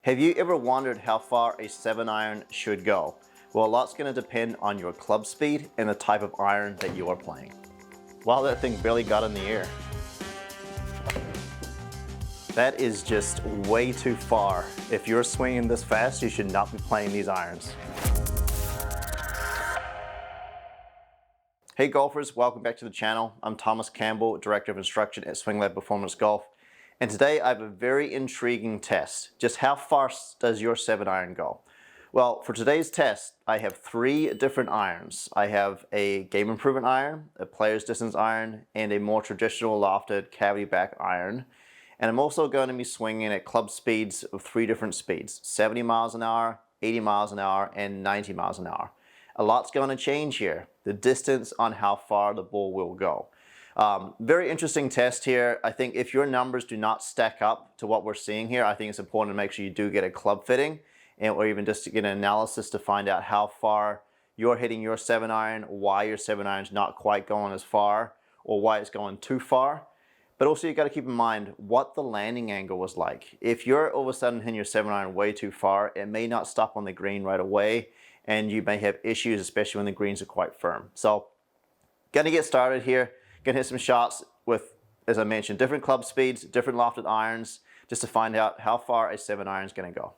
Have you ever wondered how far a 7-iron should go? Well, a lot's going to depend on your club speed and the type of iron that you are playing. Wow, that thing barely got in the air. That is just way too far. If you're swinging this fast, you should not be playing these irons. Hey golfers, welcome back to the channel. I'm Thomas Campbell, Director of Instruction at Swing Lab Performance Golf. And today I have a very intriguing test. Just how far does your 7-iron go? Well, for today's test, I have 3 different irons. I have a game improvement iron, a player's distance iron, and a more traditional lofted cavity back iron. And I'm also going to be swinging at club speeds of 3 different speeds: 70 miles an hour, 80 miles an hour, and 90 miles an hour. A lot's going to change here. The distance on how far the ball will go. Very interesting test here. I think if your numbers do not stack up to what we're seeing here, I think it's important to make sure you do get a club fitting or even just to get an analysis to find out how far you're hitting your 7-iron, why your 7-iron's not quite going as far, or why it's going too far. But also you got to keep in mind what the landing angle was like. If you're all of a sudden hitting your 7-iron way too far, it may not stop on the green right away, and you may have issues, especially when the greens are quite firm. So, gonna get started here. Gonna hit some shots with, as I mentioned, different club speeds, different lofted irons, just to find out how far a 7-iron is gonna go.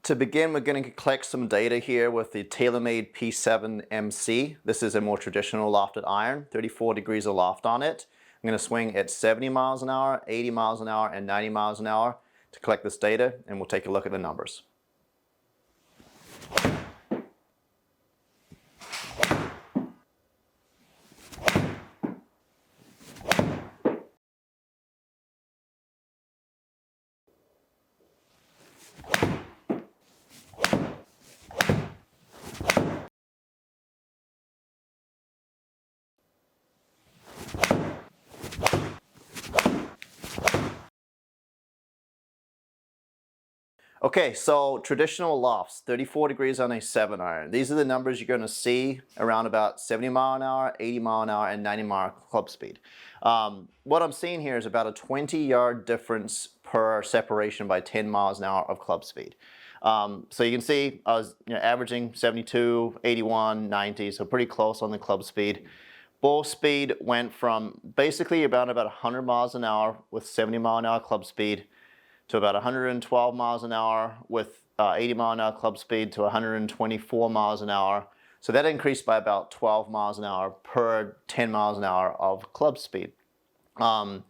To begin, we're going to collect some data here with the Taylormade P7MC. This is a more traditional lofted iron, 34 degrees of loft on it. I'm going to swing at 70 miles an hour, 80 miles an hour, and 90 miles an hour to collect this data, and we'll take a look at the numbers. Okay, so traditional lofts, 34 degrees on a 7-iron. These are the numbers you're going to see around about 70 mile an hour, 80 mile an hour, and 90 mile club speed. What I'm seeing here is about a 20-yard difference per separation by 10 miles an hour of club speed. So you can see I was averaging 72, 81, 90, so pretty close on the club speed. Ball speed went from basically about 100 miles an hour with 70 mile an hour club speed to about 112 miles an hour with 80 mile an hour club speed to 124 miles an hour. So that increased by about 12 miles an hour per 10 miles an hour of club speed. We want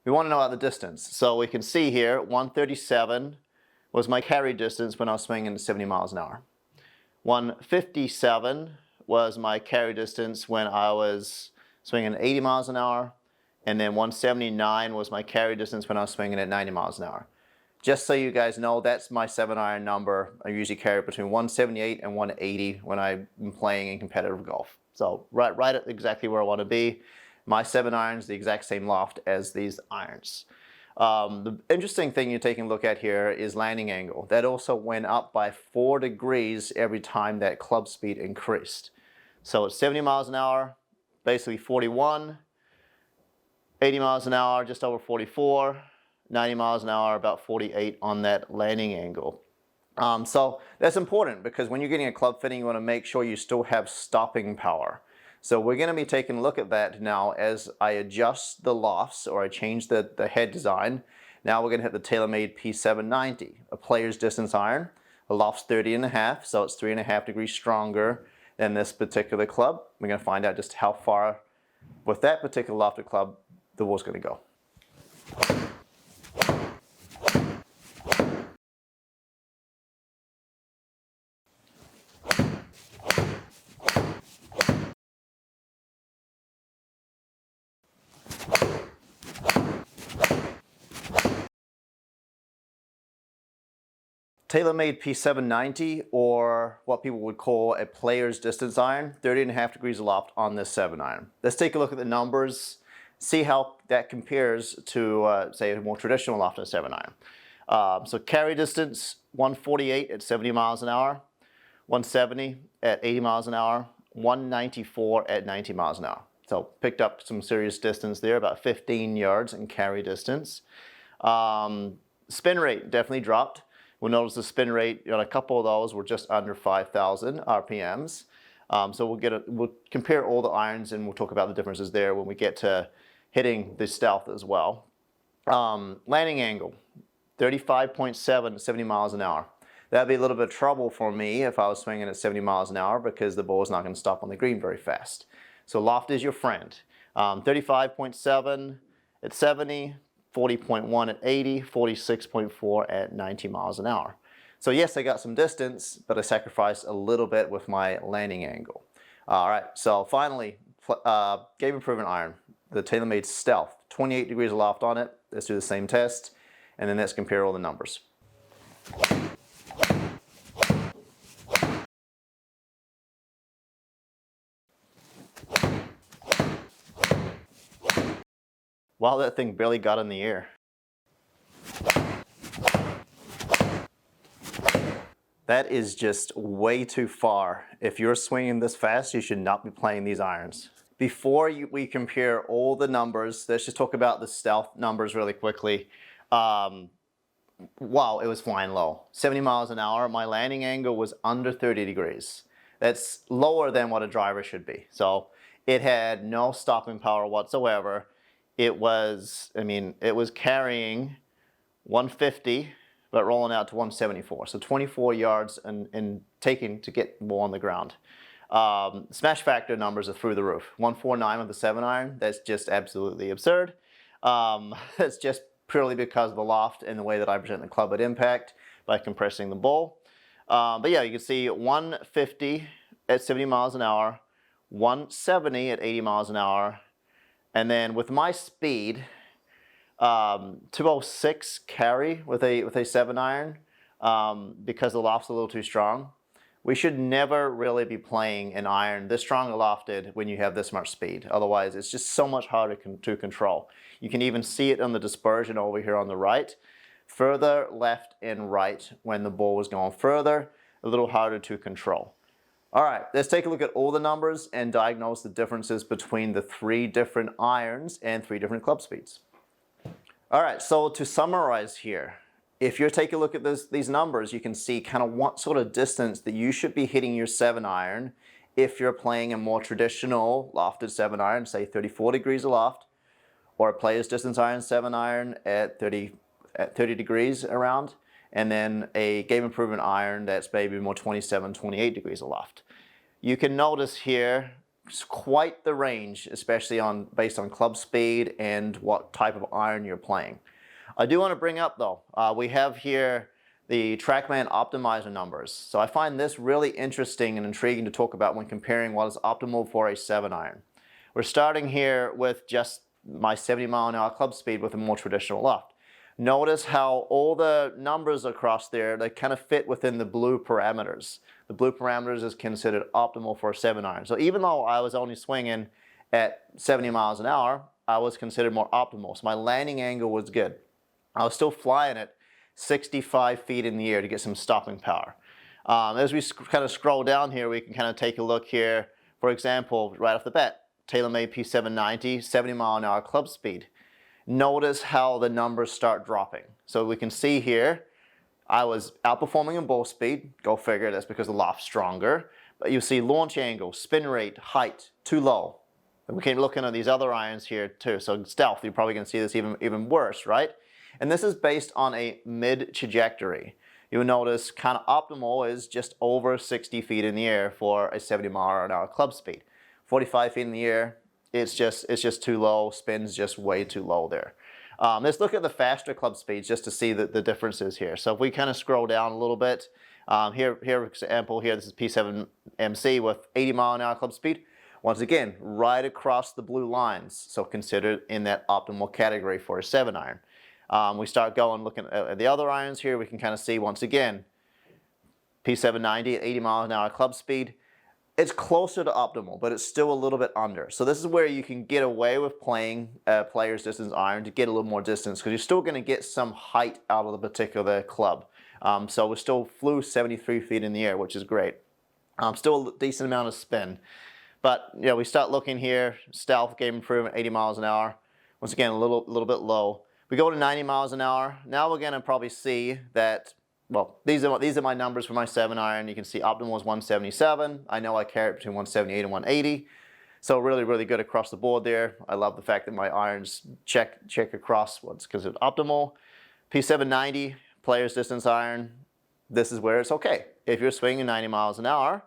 to know about the distance. So we can see here 137 was my carry distance when I was swinging at 70 miles an hour. 157 was my carry distance when I was swinging at 80 miles an hour. And then 179 was my carry distance when I was swinging at 90 miles an hour. Just so you guys know, that's my 7-iron number. I usually carry between 178 and 180 when I'm playing in competitive golf. So right at exactly where I want to be. My 7-iron is the exact same loft as these irons. The interesting thing you're taking a look at here is landing angle. That also went up by 4 degrees every time that club speed increased. So at 70 miles an hour, basically 41. 80 miles an hour, just over 44, 90 miles an hour, about 48 on that landing angle. So that's important because when you're getting a club fitting, you want to make sure you still have stopping power. So we're going to be taking a look at that now as I adjust the lofts or I change the head design. Now we're going to hit the Taylormade P790, a player's distance iron. The loft's 30.5, so it's 3.5 degrees stronger than this particular club. We're going to find out just how far with that particular lofted club the ball's going to go. Taylormade P790, or what people would call a player's distance iron, 30.5 degrees aloft on this 7-iron. Let's take a look at the numbers, see how that compares to, say, a more traditional lofted 7-iron. So carry distance, 148 at 70 miles an hour, 170 at 80 miles an hour, 194 at 90 miles an hour. So picked up some serious distance there, about 15 yards in carry distance. Spin rate definitely dropped. We'll notice the spin rate on a couple of those were just under 5,000 RPMs. So we'll compare all the irons and we'll talk about the differences there when we get to hitting the Stealth as well. Landing angle, 35.7 at 70 miles an hour. That'd be a little bit of trouble for me if I was swinging at 70 miles an hour because the ball is not going to stop on the green very fast. So loft is your friend. 35.7 at 70, 40.1 at 80, 46.4 at 90 miles an hour. So yes, I got some distance, but I sacrificed a little bit with my landing angle. All right, so finally, game improvement iron, the Taylormade Stealth, 28 degrees of loft on it. Let's do the same test, and then let's compare all the numbers. Wow, that thing barely got in the air. That is just way too far. If you're swinging this fast, you should not be playing these irons. Before we compare all the numbers, let's just talk about the Stealth numbers really quickly. Wow, it was flying low. 70 miles an hour, my landing angle was under 30 degrees. That's lower than what a driver should be. So it had no stopping power whatsoever. It was carrying 150, but rolling out to 174. So 24 yards and taking to get the ball on the ground. Smash factor numbers are through the roof. 149 with the 7-iron, that's just absolutely absurd. That's just purely because of the loft and the way that I present the club at impact by compressing the ball. But yeah, you can see 150 at 70 miles an hour, 170 at 80 miles an hour, and then with my speed, 206 carry with a 7-iron because the loft's a little too strong. We should never really be playing an iron this strong lofted when you have this much speed. Otherwise, it's just so much harder to control. You can even see it on the dispersion over here on the right. Further left and right when the ball was going further, a little harder to control. All right, let's take a look at all the numbers and diagnose the differences between the 3 different irons and 3 different club speeds. All right, so to summarize here, if you take a look at these numbers, you can see kind of what sort of distance that you should be hitting your 7-iron if you're playing a more traditional lofted 7-iron, say 34 degrees of loft, or a player's distance iron 7-iron at 30 degrees around, and then a game improvement iron that's maybe more 27, 28 degrees of loft. You can notice here it's quite the range, especially based on club speed and what type of iron you're playing. I do want to bring up though, we have here the Trackman optimizer numbers. So I find this really interesting and intriguing to talk about when comparing what is optimal for a 7-iron. We're starting here with just my 70 mile an hour club speed with a more traditional loft. Notice how all the numbers across there, they kind of fit within the blue parameters. The blue parameters is considered optimal for a 7-iron. So even though I was only swinging at 70 miles an hour, I was considered more optimal. So my landing angle was good. I was still flying at 65 feet in the air to get some stopping power. As we kind of scroll down here, we can kind of take a look here. For example, right off the bat, Taylormade P790, 70 mile an hour club speed. Notice how the numbers start dropping. So we can see here, I was outperforming in ball speed. Go figure, that's because the loft's stronger. But you see launch angle, spin rate, height, too low. And we can look into these other irons here too. So Stealth, you're probably going to see this even worse, right? And this is based on a mid trajectory. You'll notice kind of optimal is just over 60 feet in the air for a 70 mile an hour club speed. 45 feet in the air, it's just too low. Spin's just way too low there. Let's look at the faster club speeds just to see the differences here. So if we kind of scroll down a little bit, here for example, here this is P7MC with 80 mile an hour club speed. Once again, right across the blue lines, so considered in that optimal category for a 7-iron. We start looking at the other irons here, we can kind of see once again, P790 at 80 miles an hour club speed. It's closer to optimal, but it's still a little bit under. So this is where you can get away with playing player's distance iron to get a little more distance, because you're still going to get some height out of the particular club. So we still flew 73 feet in the air, which is great. Still a decent amount of spin. But you know, we start looking here, Stealth game improvement, 80 miles an hour. Once again, a little bit low. We go to 90 miles an hour. Now we're gonna probably see that, well, these are my numbers for my 7-iron. You can see optimal is 177. I know I carry it between 178 and 180. So really, really good across the board there. I love the fact that my irons check across what's considered optimal. P790, player's distance iron. This is where it's okay. If you're swinging 90 miles an hour,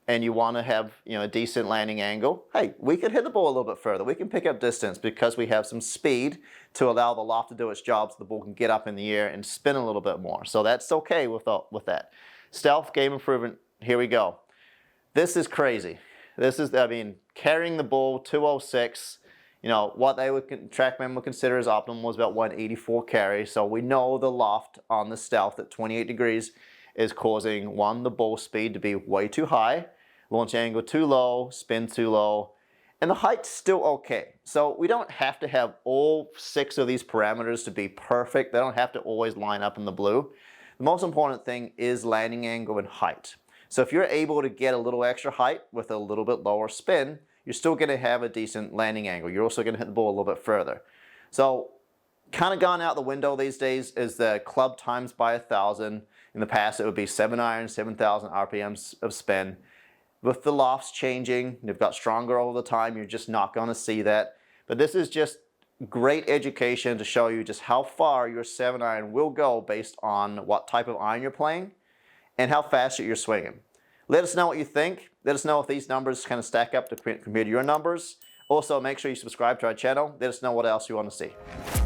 and you want to have, you know, a decent landing angle, hey, we can hit the ball a little bit further. We can pick up distance because we have some speed to allow the loft to do its job so the ball can get up in the air and spin a little bit more. So that's okay with that. Stealth game improvement, here we go. This is crazy. This is, I mean, carrying the ball 206, you know, what Trackman would consider as optimal was about 184 carry. So we know the loft on the Stealth at 28 degrees is causing, one, the ball speed to be way too high, launch angle too low, spin too low, and the height's still okay. So we don't have to have all 6 of these parameters to be perfect. They don't have to always line up in the blue. The most important thing is landing angle and height. So if you're able to get a little extra height with a little bit lower spin, you're still going to have a decent landing angle. You're also going to hit the ball a little bit further. So kind of gone out the window these days is the club times by 1,000. In the past, it would be 7-iron, 7,000 RPMs of spin. With the lofts changing, they've got stronger over the time, you're just not going to see that. But this is just great education to show you just how far your 7-iron will go based on what type of iron you're playing and how fast you're swinging. Let us know what you think. Let us know if these numbers kind of stack up to compare to your numbers. Also, make sure you subscribe to our channel. Let us know what else you want to see.